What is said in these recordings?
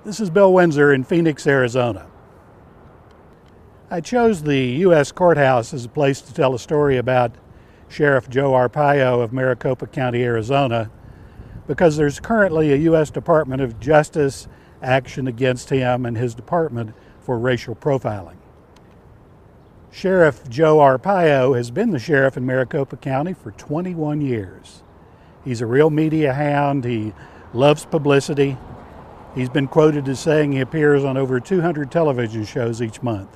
This is Bill Windsor in Phoenix, Arizona. I chose the U.S. Courthouse as a place to tell a story about Sheriff Joe Arpaio of Maricopa County, Arizona, because there's currently a U.S. Department of Justice action against him and his department for racial profiling. Sheriff Joe Arpaio has been the sheriff in Maricopa County for 21 years. He's a real media hound. He loves publicity. He's been quoted as saying he appears on over 200 television shows each month.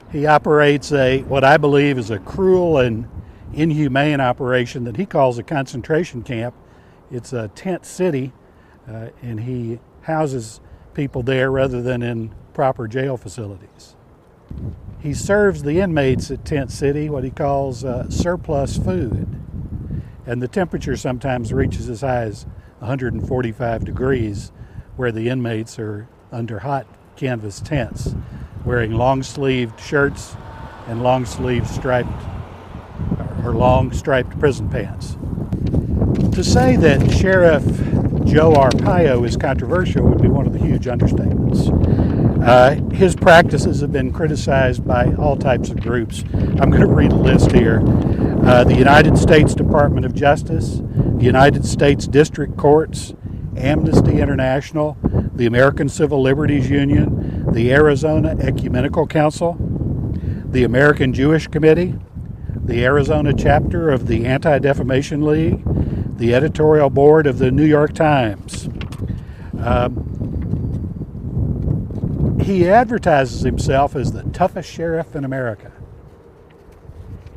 He operates what I believe is a cruel and inhumane operation that he calls a concentration camp. It's a tent city, and he houses people there rather than in proper jail facilities. He serves the inmates at Tent City what he calls surplus food, and the temperature sometimes reaches as high as 145 degrees, where the inmates are under hot canvas tents, wearing long-sleeved shirts and long-sleeved long striped prison pants. To say that Sheriff Joe Arpaio is controversial would be one of the huge understatements. His practices have been criticized by all types of groups. I'm going to read a list here. The United States Department of Justice, the United States District Courts, Amnesty International, the American Civil Liberties Union, the Arizona Ecumenical Council, the American Jewish Committee, the Arizona chapter of the Anti-Defamation League, the editorial board of the New York Times. He advertises himself as the toughest sheriff in America,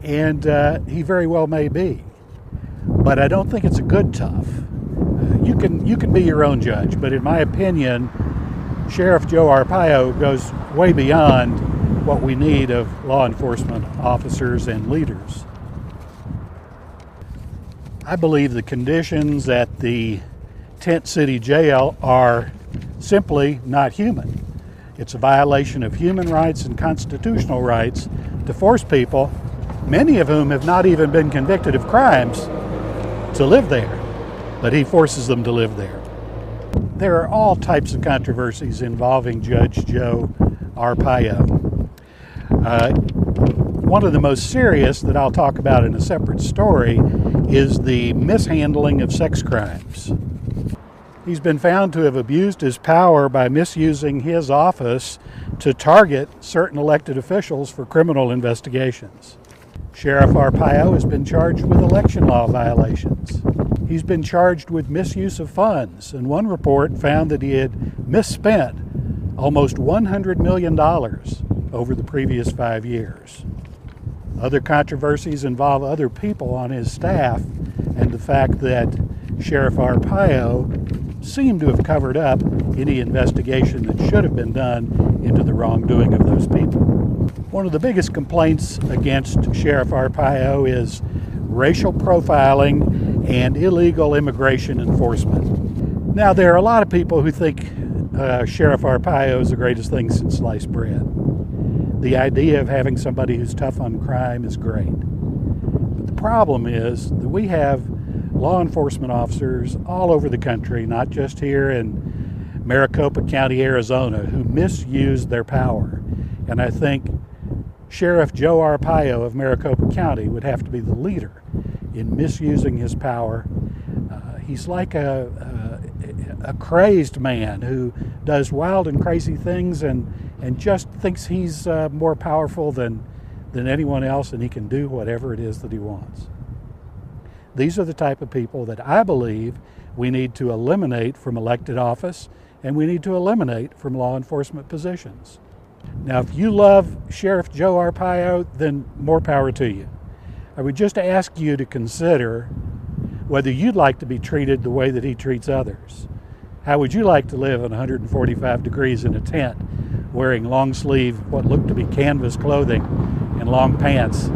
and he very well may be, but I don't think it's a good tough. You can be your own judge, but in my opinion, Sheriff Joe Arpaio goes way beyond what we need of law enforcement officers and leaders. I believe the conditions at the Tent City Jail are simply not human. It's a violation of human rights and constitutional rights to force people, many of whom have not even been convicted of crimes, to live there. But he forces them to live there. There are all types of controversies involving Judge Joe Arpaio. One of the most serious that I'll talk about in a separate story is the mishandling of sex crimes. He's been found to have abused his power by misusing his office to target certain elected officials for criminal investigations. Sheriff Arpaio has been charged with election law violations. He's been charged with misuse of funds, and one report found that he had misspent almost $100 million over the previous 5 years. Other controversies involve other people on his staff and the fact that Sheriff Arpaio seemed to have covered up any investigation that should have been done into the wrongdoing of those people. One of the biggest complaints against Sheriff Arpaio is racial profiling and illegal immigration enforcement. Now, there are a lot of people who think Sheriff Arpaio is the greatest thing since sliced bread. The idea of having somebody who's tough on crime is great. But the problem is that we have law enforcement officers all over the country, not just here in Maricopa County, Arizona, who misuse their power. And I think Sheriff Joe Arpaio of Maricopa County would have to be the leader in misusing his power. He's like a crazed man who does wild and crazy things and just thinks he's more powerful than anyone else, and he can do whatever it is that he wants. These are the type of people that I believe we need to eliminate from elected office, and we need to eliminate from law enforcement positions. Now, if you love Sheriff Joe Arpaio, then more power to you. I would just ask you to consider whether you'd like to be treated the way that he treats others. How would you like to live in 145 degrees in a tent, wearing long sleeve, what looked to be canvas clothing and long pants,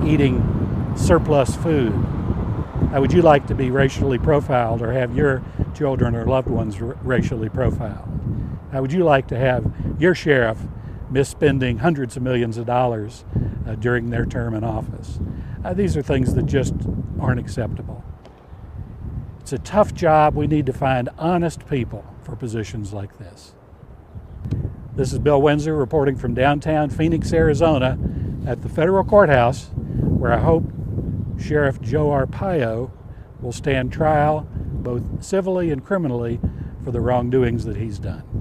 eating surplus food? How would you like to be racially profiled or have your children or loved ones racially profiled? How would you like to have your sheriff misspending hundreds of millions of dollars during their term in office? These are things that just aren't acceptable. It's a tough job. We need to find honest people for positions like this. This is Bill Windsor reporting from downtown Phoenix, Arizona at the federal courthouse, where I hope Sheriff Joe Arpaio will stand trial both civilly and criminally for the wrongdoings that he's done.